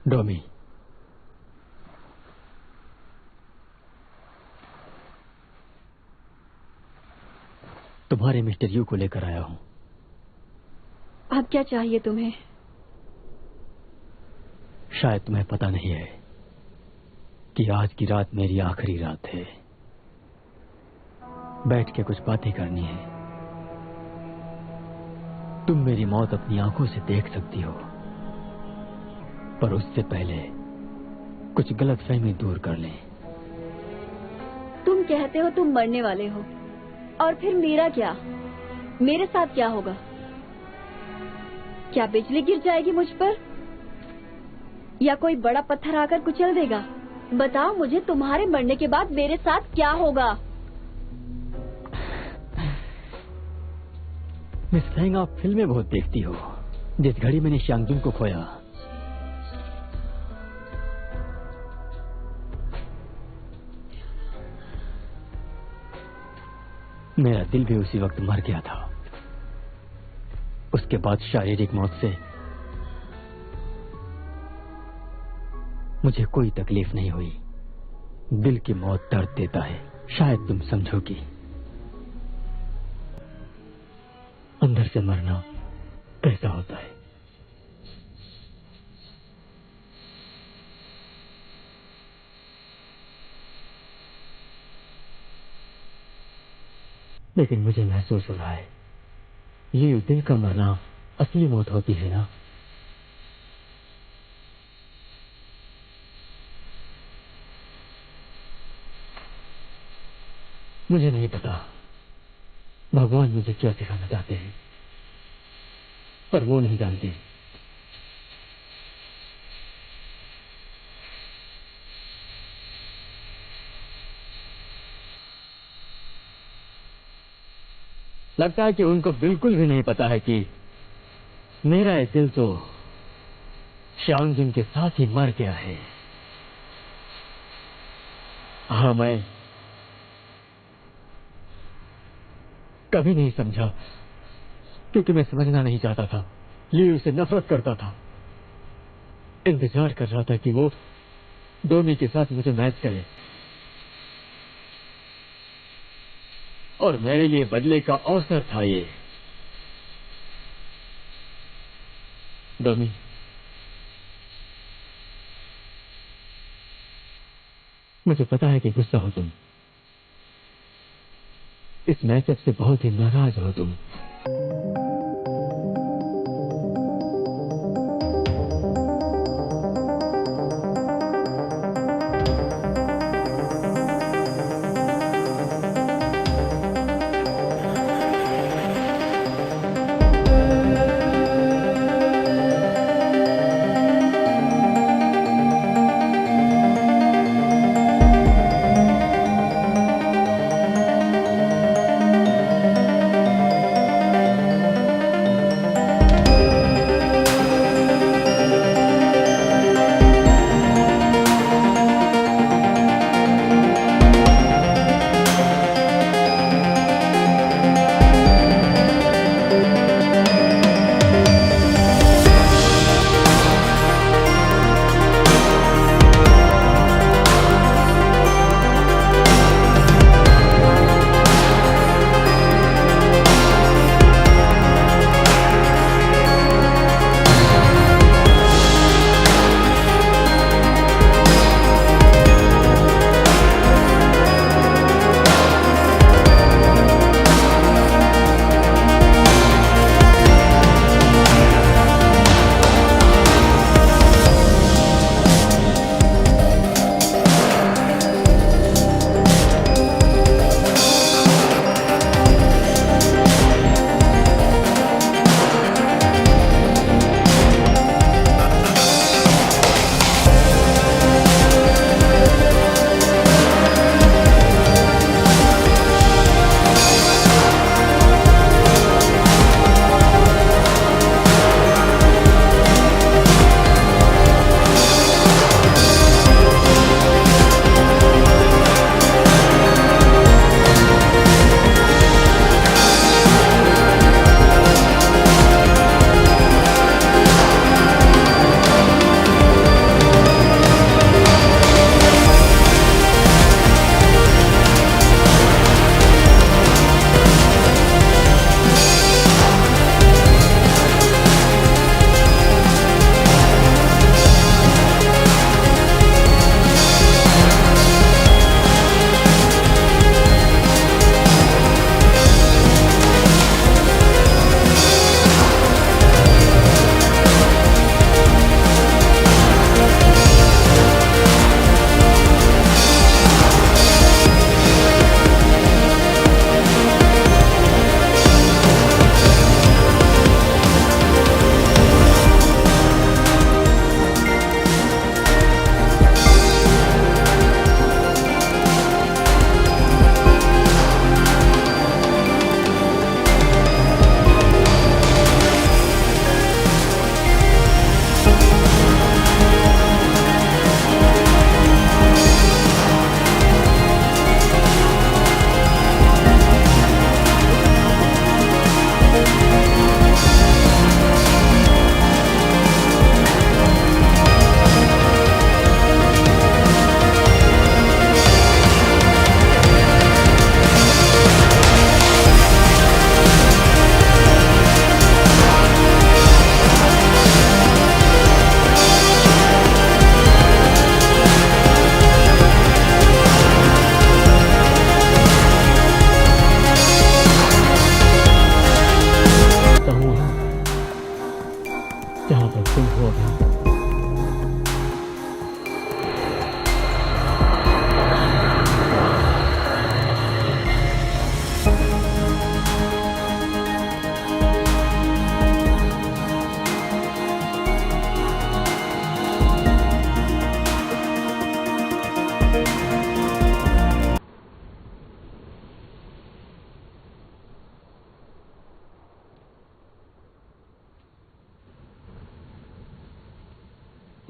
डोमी, तुम्हारे mister you को लेकर आया हूं। अब क्या चाहिए तुम्हें? शायद तुम्हें पता नहीं है कि आज की रात मेरी आखिरी रात है। बैठ के कुछ बातें करनी है। तुम मेरी मौत अपनी आंखों से देख सकती हो, पर उससे पहले कुछ गलतफहमी दूर कर लें। तुम कहते हो तुम मरने वाले हो, और फिर मेरा क्या? मेरे साथ क्या होगा? क्या बिजली गिर जाएगी मुझ पर, या कोई बड़ा पत्थर आकर कुचल देगा? बताओ मुझे, तुम्हारे मरने के बाद मेरे साथ क्या होगा? मिस फेंग, आप फिल्में बहुत देखती हो। जिस घड़ी मैंने शांगजुन को खोया, मेरा दिल भी उसी वक्त मर गया था। उसके बाद शारीरिक मौत से मुझे कोई तकलीफ नहीं हुई। दिल की मौत दर्द देता है, शायद तुम समझोगी। अंदर से मरना कैसा होता है? लेकिन मुझे महसूस हो रहा है ये दिल का मरना असली मौत होती है ना। मुझे नहीं पता भगवान मुझे क्या सिखाना चाहते हैं, पर वो नहीं जानते। लगता है कि उनको बिल्कुल भी नहीं पता है कि मेरा ये दिल तो शांगजुन के साथ ही मर गया है। हाँ, मैं कभी नहीं समझा, क्योंकि मैं समझना नहीं चाहता था। लियू से नफरत करता था। इंतजार कर रहा था कि वो डोमी के साथ मुझे मैच करे, और मेरे लिए बदले का अवसर था ये। डोमी, मुझे पता है कि गुस्सा हो तुम, इस मैचअप से बहुत ही नाराज हो तुम।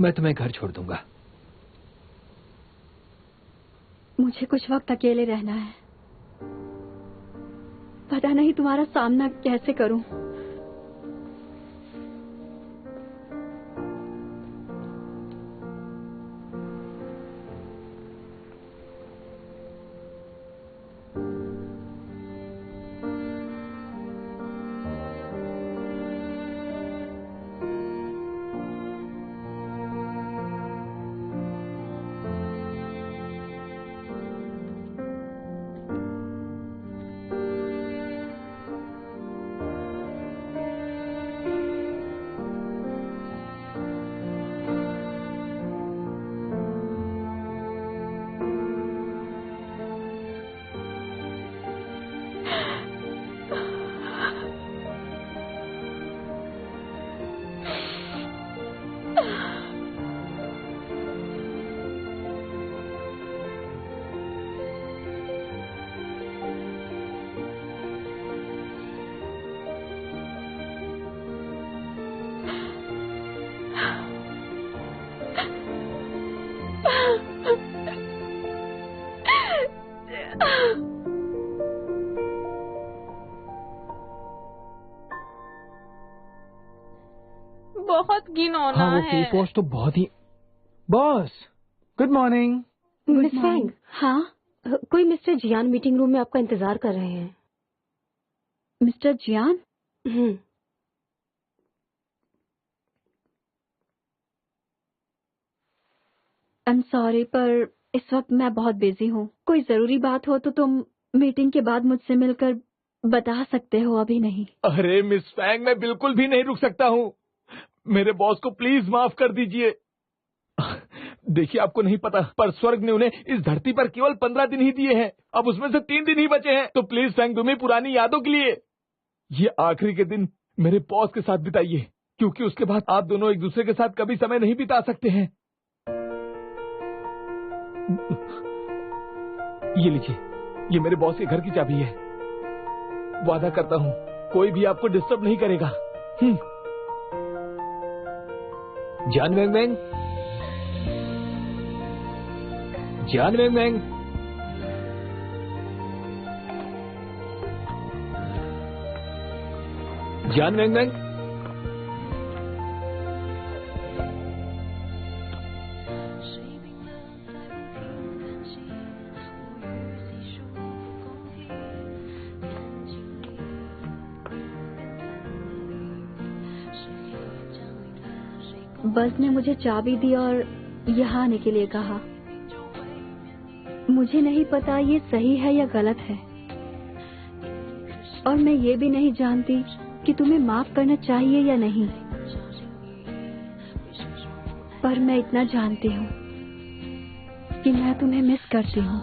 मैं तुम्हें घर छोड़ दूंगा। मुझे कुछ वक्त अकेले रहना है। पता नहीं तुम्हारा सामना कैसे करूं। बहुत घिनौना हाँ, वो है। फेस वॉश तो बहुत ही। Boss, good morning. Miss Fang, हाँ, कोई मिस्टर जियान मीटिंग रूम में आपका इंतजार कर रहे हैं। Mister Jian. I am sorry, पर इस वक्त मैं बहुत बिजी हूँ। कोई जरूरी बात हो तो तुम मीटिंग के बाद मुझसे मिलकर बता सकते हो, अभी नहीं। अरे मिस फैंग, मैं बिल्कुल भी नहीं रुक सकता हूँ। मेरे बॉस को प्लीज माफ कर दीजिए। देखिए, आपको नहीं पता, पर स्वर्ग ने उन्हें इस धरती पर केवल 15 दिन ही दिए हैं। अब उसमें से 3 दिन ही बचे हैं। तो प्लीज फैंग, तुम्हें पुरानी यादों के लिए ये आखिरी के दिन मेरे बॉस के साथ बिताइए, क्योंकि उसके बाद आप दोनों एक दूसरे के साथ कभी समय नहीं बिता सकते हैं। ये लीजिए, ये मेरे बॉस के घर की चाबी है। वादा करता हूँ, कोई भी आपको डिस्टर्ब नहीं करेगा। जान वेंग वेंग, जान वेंग वेंग, जान वेंग वेंग। बस ने मुझे चाबी दी और यहाँ आने के लिए कहा। मुझे नहीं पता ये सही है या गलत है, और मैं ये भी नहीं जानती कि तुम्हें माफ करना चाहिए या नहीं, पर मैं इतना जानती हूँ कि मैं तुम्हें मिस करती हूँ।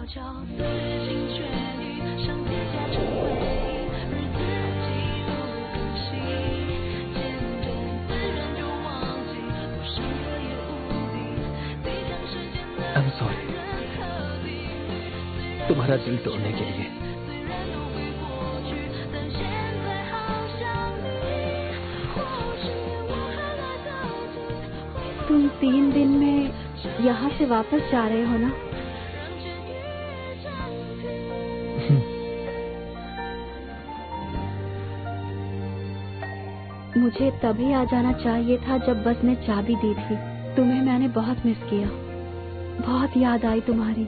I'm sorry, तुम्हारा दिल तोड़ने के लिए। तुम 3 दिन में यहाँ से वापस जा रहे हो ना? मुझे तभी आ जाना चाहिए था जब बस ने चाबी दी थी। तुम्हें मैंने बहुत मिस किया, बहुत याद आई तुम्हारी।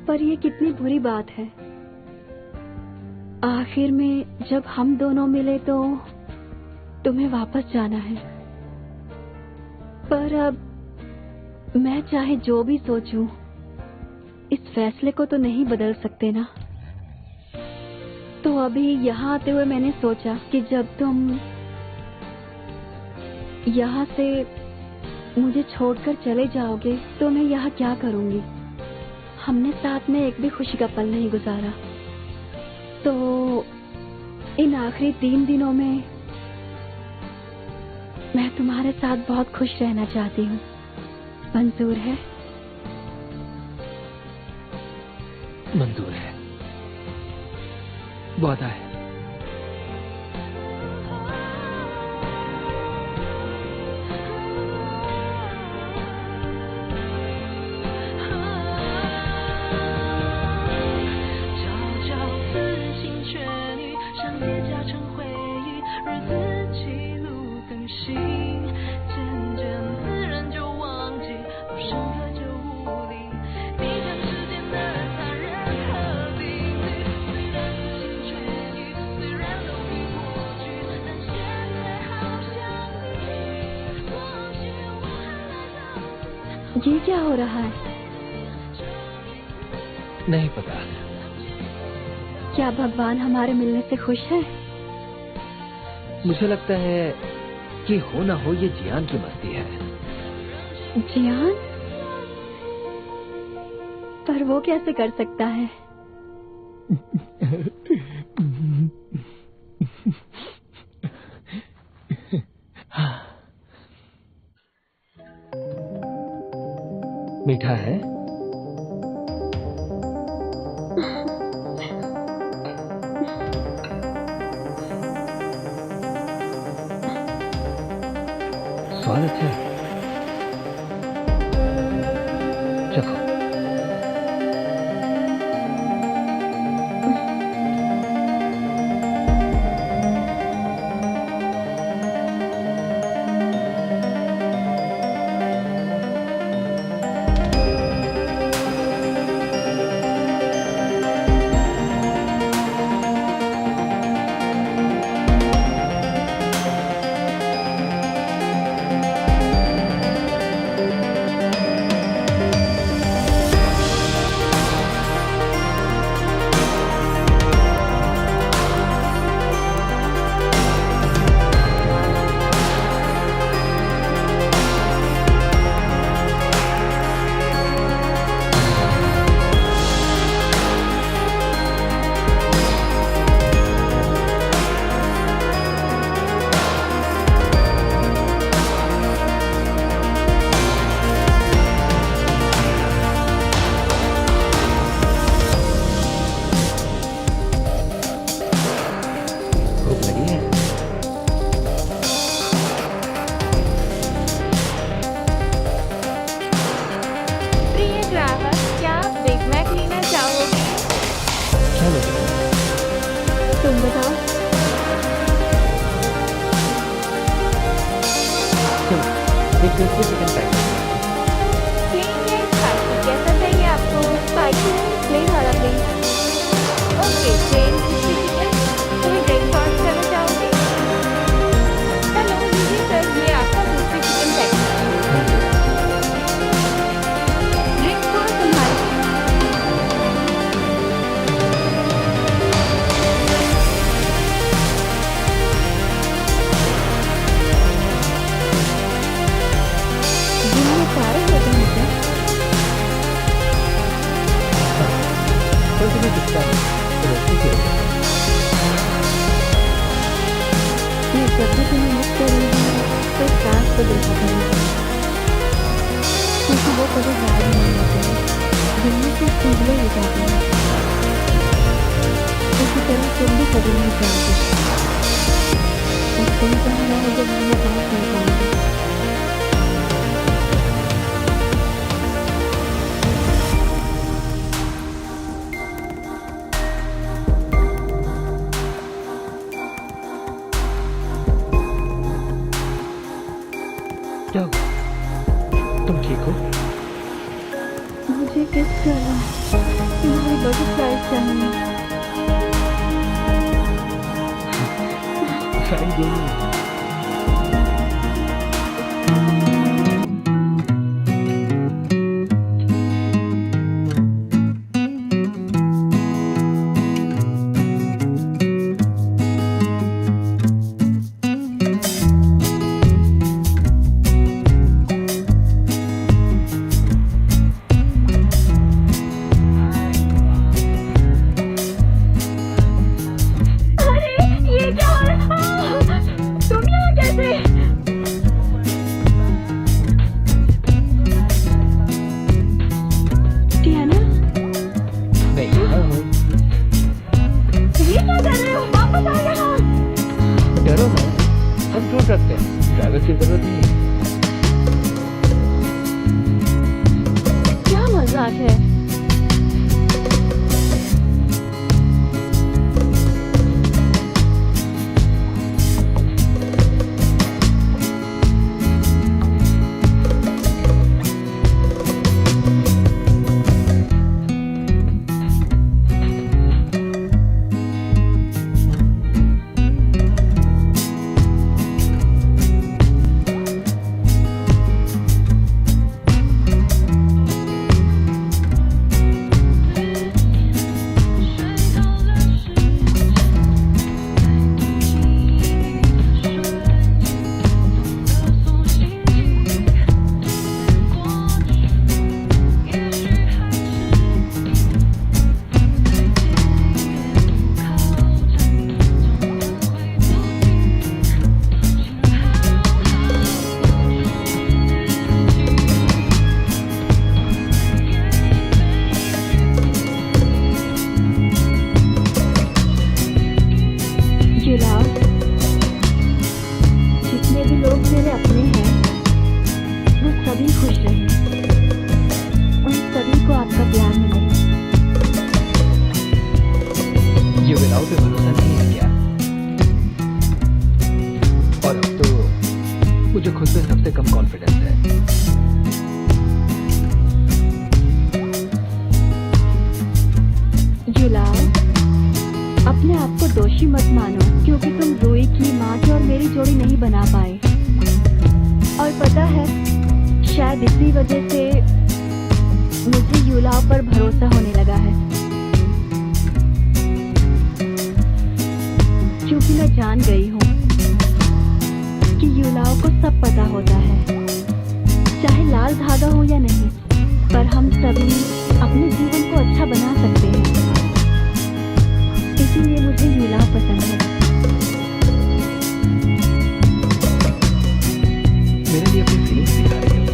पर ये कितनी बुरी बात है, आखिर में जब हम दोनों मिले तो तुम्हें वापस जाना है। पर अब मैं चाहे जो भी सोचूं, इस फैसले को तो नहीं बदल सकते ना। तो अभी यहाँ आते हुए मैंने सोचा कि जब तुम यहाँ से मुझे छोड़कर चले जाओगे तो मैं यहाँ क्या करूँगी। हमने साथ में एक भी खुशी का पल नहीं गुजारा, तो इन आखिरी 3 दिनों में मैं तुम्हारे साथ बहुत खुश रहना चाहती हूँ। मंजूर है? मंजूर है, वादा है। ये क्या हो रहा है? नहीं पता। क्या भगवान हमारे मिलने से खुश है? मुझे लगता है कि हो ना हो ये जियान की मस्ती है। जियान? पर वो कैसे कर सकता है? मीठा है? स्वाद अच्छा है। चखो। भूख लगी है? प्रिय ग्राहक, क्या आप बिग मैक लेना चाहोगे? चलो। तुम बताओ। एक दूसरे चिकन पैक। प्लेन या स्पाइसी, कैसा चाहिए आपको? स्पाइसी प्लेन वाला plain. Okay, plain crispy chicken. तुम्हें ब्रेकफास्ट करना चाहोगे? हेलो दीदी सर, ये आपका दूसरी चिकन पैकेज। ड्रिंक को संभालिए। दिन में सारे होते हैं क्या? तो तुम्हें दिखता है रोटी के मैं जब भी तुम्हें मिस करूँगी तो सास को देखा करूँगी, क्योंकि वो कभी गायब नहीं होते हैं, दिन में सिर्फ धुंधले हो जाते हैं। इसी तरह तुम भी कभी नहीं जाओगे, और तुम कहाँ रहोगे मैं बात नहीं पाऊंगी। क्या हुआ? तुम ठीक हो? मुझे किस करना? तुम्हारी बटरफ्लाई चाहिए। सारी दुनिया। सकते हैं, कागज की जरूरत नहीं है। क्या मजाक है। मत मानो, क्योंकि तुम रोई की, माँ की और मेरी जोड़ी नहीं बना पाए। और पता है, शायद इसी वजह से मुझे युलाव पर भरोसा होने लगा है, क्योंकि मैं जान गई हूँ कि युलाव को सब पता होता है, चाहे लाल धागा हो या नहीं, पर हम सभी अपने जीवन को अच्छा बना सकते हैं। इसीलिए मुझे युलाव पसंद है। मेरे लिए अपनी फीलिंग्स दिखा रही हो।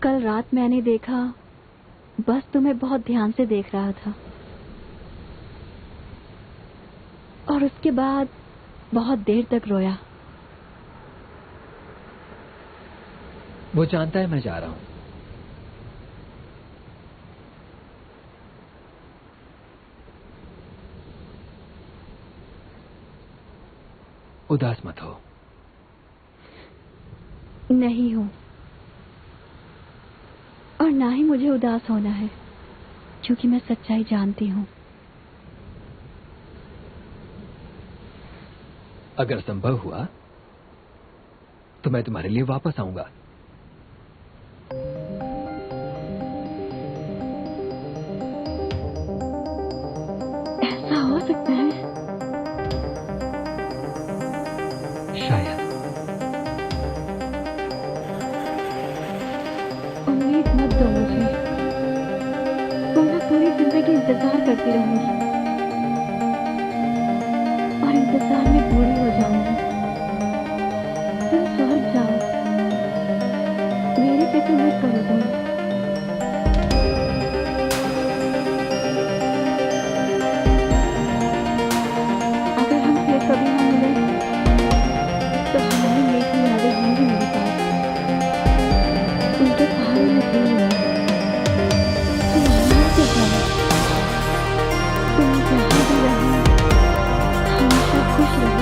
कल रात मैंने देखा, बस तुम्हें बहुत ध्यान से देख रहा था, और उसके बाद बहुत देर तक रोया। वो जानता है मैं जा रहा हूं। उदास मत हो। नहीं हूं, और ना ही मुझे उदास होना है, क्योंकि मैं सच्चाई जानती हूं। अगर संभव हुआ तो मैं तुम्हारे लिए वापस आऊंगा। ऐसा हो सकता है? शायद। उम्मीद मत दो मुझे, तो मैं पूरी जिंदगी इंतजार करती रहूंगी, और इंतजार में पूरी हो जाऊंगी। तुम स्वर्ग जाओ, मेरी फिक्र मत करो तुम। अगर हम फिर कभी न मिले तो हमारी मीठी यादें होंगी मेरे पास, उनके सहारे में जीऊंगी। तुम यहाँ से जाओ, तुम जहाँ भी रहो, हमेशा खुश रहो।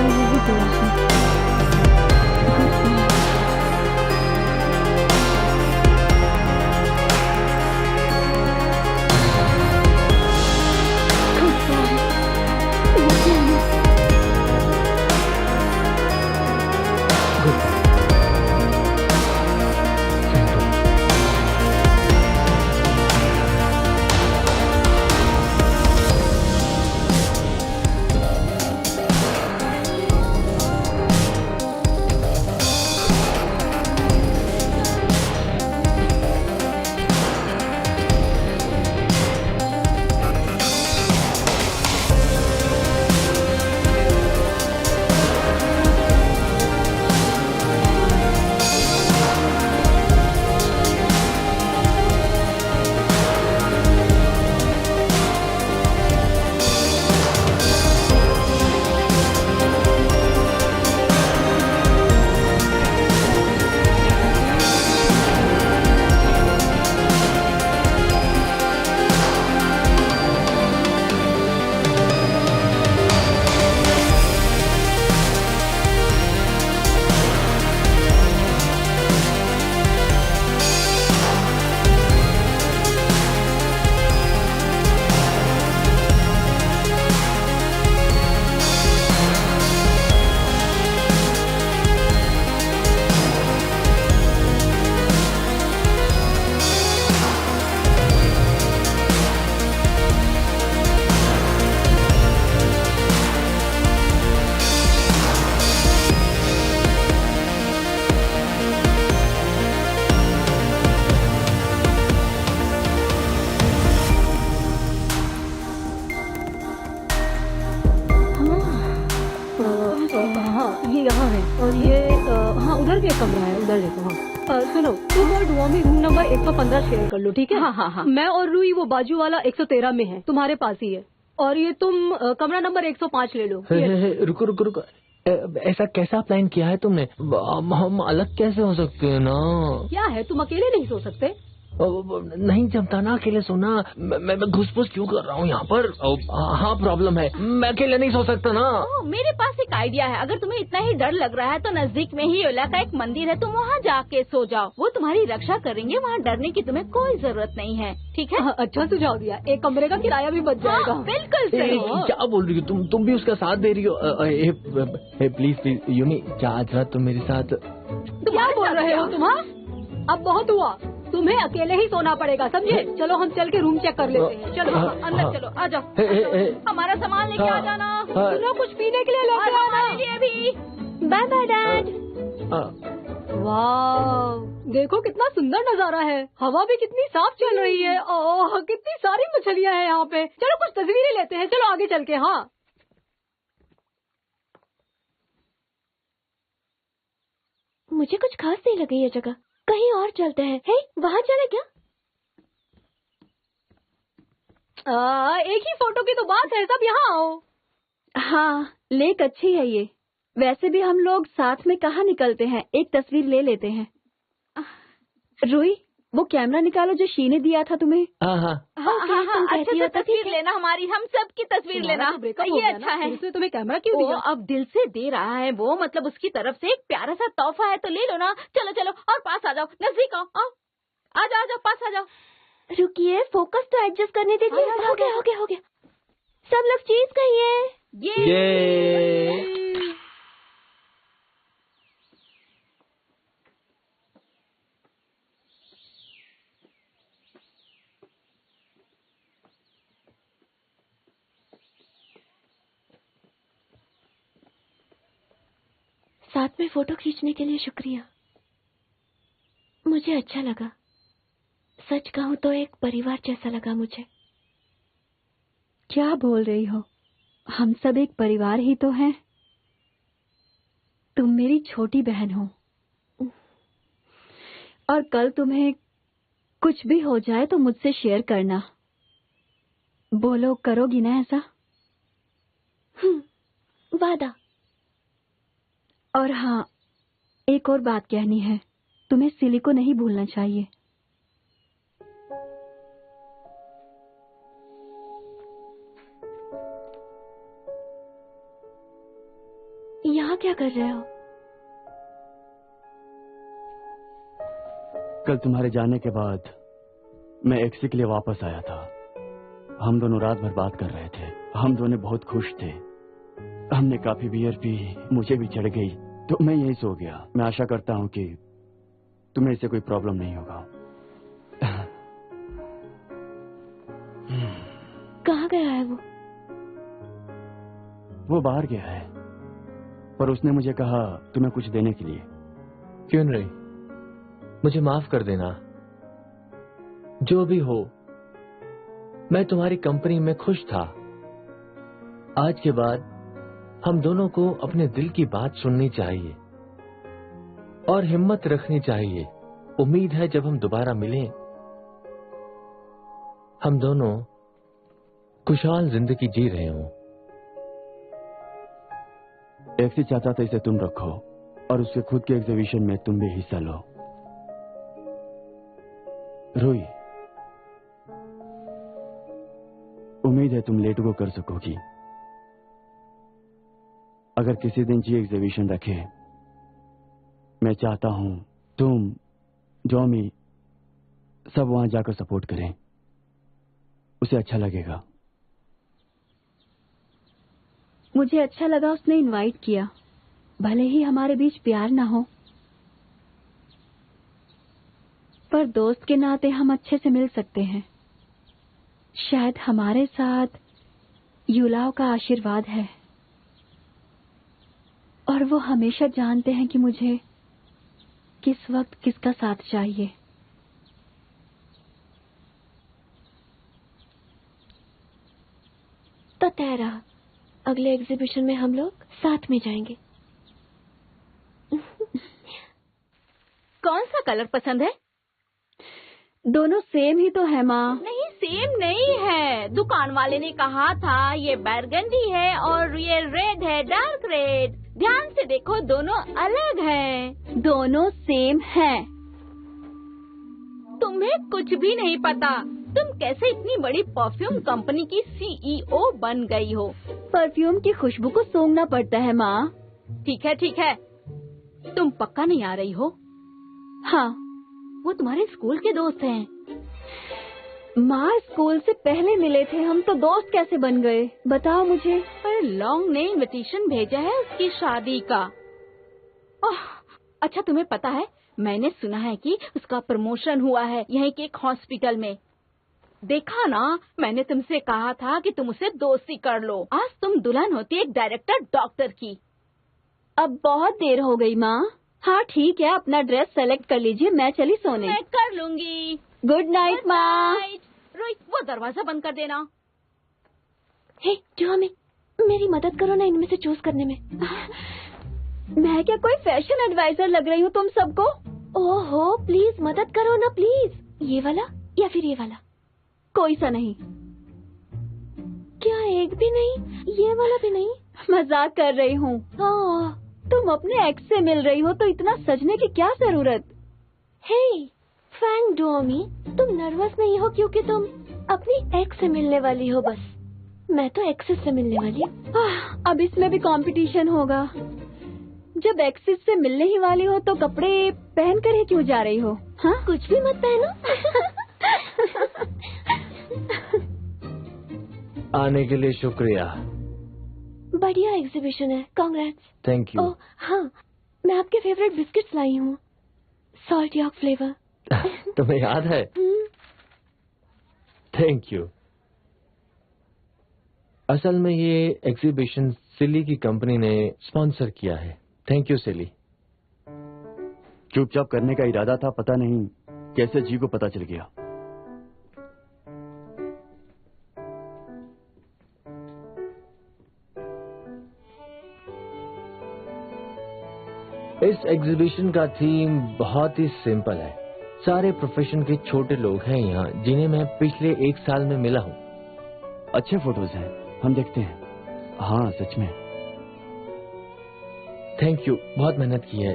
यहाँ है और ये हाँ उधर भी एक कमरा है, उधर देखो। हाँ सुनो, तुम और डुओमी रूम नंबर 115 शेयर कर लो, ठीक है? हाँ। मैं और रूई वो बाजू वाला 113 में है, तुम्हारे पास ही है। और ये तुम कमरा नंबर 105 ले लो। रुको। ऐसा कैसा प्लान किया है तुमने? हम अलग कैसे हो सकते हैं ना? क्या है, तुम अकेले नहीं सो सकते? नहीं जमता ना अकेले सोना। मैं घुसपुस क्यों कर रहा हूँ यहाँ पर? हाँ प्रॉब्लम है, मैं अकेले नहीं सो सकता ना। मेरे पास एक आइडिया है। अगर तुम्हें इतना ही डर लग रहा है तो नजदीक में ही योला का एक मंदिर है, तुम वहाँ जाके सो जाओ। वो तुम्हारी रक्षा करेंगे, वहाँ डरने की तुम्हें कोई जरूरत नहीं है, ठीक है? अच्छा सुझाव दिया, एक कमरे का किराया भी बच जाएगा। बिल्कुल सही। क्या बोल रही हो तुम भी उसका साथ दे रही हो? प्लीज यूनी, जा तुम मेरे साथ। क्या बोल रहे हो तुम? अब बहुत हुआ, तुम्हें अकेले ही सोना पड़ेगा, समझे? चलो हम चल के रूम चेक कर लेते हैं। चलो अंदर चलो, आ जाओ। हमारा सामान लेके आ जाना। सुनो, कुछ पीने के लिए लेके आना। हमारे लिए भी। Bye bye dad. वाह, देखो कितना सुंदर नजारा है, हवा भी कितनी साफ चल रही है। ओह, कितनी सारी मछलियाँ हैं यहाँ पे। चलो कुछ तस्वीरें लेते हैं, चलो आगे चल के। हाँ मुझे कुछ खास नहीं लगी ये जगह, कहीं और चलते हैं। हे, वहाँ चले क्या? एक ही फोटो की तो बात है, सब यहाँ आओ। हाँ, लेक अच्छी है ये। वैसे भी हम लोग साथ में कहाँ निकलते हैं, एक तस्वीर ले लेते हैं। रूही, वो कैमरा निकालो जो शी ने दिया था तुम्हें। हाँ, अच्छे से तस्वीर लेना हमारी, हम सब की तस्वीर लेना। ये अच्छा है। उसने तुम्हें कैमरा क्यों दिया? अब दिल से दे रहा है वो, मतलब उसकी तरफ से एक प्यारा सा तोहफा है, तो ले लो ना। चलो और पास आ जाओ, नजदीक आओ। आ जाओ, पास आ जाओ। रुकिए, फोकस तो एडजस्ट करने दीजिए। हो गया। सब लोग चीज कहिए। ये साथ में फोटो खींचने के लिए शुक्रिया, मुझे अच्छा लगा। सच कहूँ तो एक परिवार जैसा लगा मुझे। क्या बोल रही हो? हम सब एक परिवार ही तो हैं। तुम मेरी छोटी बहन हो और कल तुम्हें कुछ भी हो जाए तो मुझसे शेयर करना। बोलो, करोगी ना ऐसा? वादा। और हाँ, एक और बात कहनी है, तुम्हें सिली को नहीं भूलना चाहिए। यहाँ क्या कर रहे हो? कल तुम्हारे जाने के बाद मैं एक्सी के लिए वापस आया था। हम दोनों रात भर बात कर रहे थे। हम दोनों बहुत खुश थे। हमने काफी बियर पी, मुझे भी चढ़ गई, तो मैं यही सो गया। मैं आशा करता हूँ कि तुम्हें इससे कोई प्रॉब्लम नहीं होगा। कहाँ गया है वो? वो बाहर गया है, पर उसने मुझे कहा तुम्हें कुछ देने के लिए। क्यों नहीं, मुझे माफ कर देना। जो भी हो, मैं तुम्हारी कंपनी में खुश था। आज के बाद हम दोनों को अपने दिल की बात सुननी चाहिए और हिम्मत रखनी चाहिए। उम्मीद है जब हम दोबारा मिलें, हम दोनों खुशहाल जिंदगी जी रहे हों। एक्सी चाहता था इसे तुम रखो और उसके खुद के एग्जीबिशन में तुम भी हिस्सा लो। रूही, उम्मीद है तुम लेट गो कर सकोगी। अगर किसी दिन जी एग्जीबिशन रखे, मैं चाहता हूं तुम, जॉमी, सब वहां जाकर सपोर्ट करें। उसे अच्छा लगेगा। मुझे अच्छा लगा उसने इनवाइट किया, भले ही हमारे बीच प्यार ना हो, पर दोस्त के नाते हम अच्छे से मिल सकते हैं। शायद हमारे साथ युलाओ का आशीर्वाद है और वो हमेशा जानते हैं कि मुझे किस वक्त किसका साथ चाहिए। तो तय रहा, अगले एग्जीबिशन में हम लोग साथ में जाएंगे। कलर पसंद है? दोनों सेम ही तो है माँ। नहीं, सेम नहीं है। दुकान वाले ने कहा था ये बैरगंडी है और ये रेड है, डार्क रेड। ध्यान से देखो, दोनों अलग हैं। दोनों सेम हैं। तुम्हें कुछ भी नहीं पता। तुम कैसे इतनी बड़ी परफ्यूम कंपनी की सीईओ बन गई हो? परफ्यूम की खुशबू को सूंघना पड़ता है माँ। ठीक है, ठीक है। तुम पक्का नहीं आ रही हो? हाँ। वो तुम्हारे स्कूल के दोस्त हैं। माँ, स्कूल से पहले मिले थे हम, तो दोस्त कैसे बन गए बताओ मुझे। पर लॉन्ग ने इनविटेशन भेजा है उसकी शादी का। अच्छा, तुम्हें पता है, मैंने सुना है कि उसका प्रमोशन हुआ है यहीं के एक हॉस्पिटल में। देखा ना, मैंने तुमसे कहा था कि तुम उसे दोस्ती कर लो। आज तुम दुल्हन होती एक डायरेक्टर डॉक्टर की। अब बहुत देर हो गई माँ। हाँ ठीक है, अपना ड्रेस सेलेक्ट कर लीजिए, मैं चली सोने। मैं कर लूंगी। गुड नाइट माँ। रोहित, वो दरवाजा बंद कर देना। हे जुआमी, मेरी मदद करो ना इनमें से चूज करने में। मैं क्या कोई फैशन एडवाइजर लग रही हूँ तुम सबको? ओहो, प्लीज मदद करो ना प्लीज। ये वाला या फिर ये वाला? कोई सा नहीं। क्या एक भी नहीं? ये वाला भी नहीं? मजाक कर रही हूँ। हाँ, तुम अपने एक्स से मिल रही हो तो इतना सजने की क्या जरूरत? हे फैंग डोमी, तुम नर्वस नहीं हो क्योंकि तुम अपनी एक्स से मिलने वाली हो? बस मैं तो एक्सेस से मिलने वाली हूँ। अब इसमें भी कंपटीशन होगा। जब एक्सेस से मिलने ही वाली हो तो कपड़े पहन कर ही क्यों जा रही हो? हाँ, कुछ भी मत पहनो। आने के लिए शुक्रिया। बढ़िया एग्जीबिशन है, कांग्रेट्स। Thank you. ओह हाँ, मैं आपके फेवरेट बिस्किट्स लाई हूँ, सॉल्ट यॉर्क फ्लेवर। तुम्हें याद है? Thank you. असल में ये एग्जीबिशन सिली की कंपनी ने स्पॉन्सर किया है। थैंक यू सिली। चुपचाप करने का इरादा था, पता नहीं कैसे जी को पता चल गया। इस एग्जीबिशन का थीम बहुत ही सिंपल है। सारे प्रोफेशन के छोटे लोग हैं यहाँ, जिन्हें मैं पिछले 1 साल में मिला हूँ। अच्छे फोटोज हैं, हम देखते हैं। हाँ सच में। थैंक यू, बहुत मेहनत की है।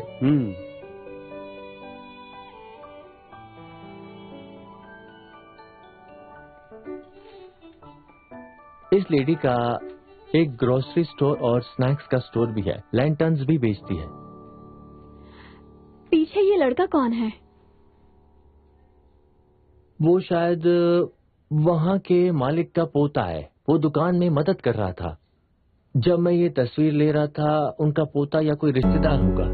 इस लेडी का एक ग्रोसरी स्टोर और स्नैक्स का स्टोर भी है। लैंटर्न्स भी बेचती है। पीछे ये लड़का कौन है? वो शायद वहाँ के मालिक का पोता है। वो दुकान में मदद कर रहा था। जब मैं ये तस्वीर ले रहा था, उनका पोता या कोई रिश्तेदार होगा।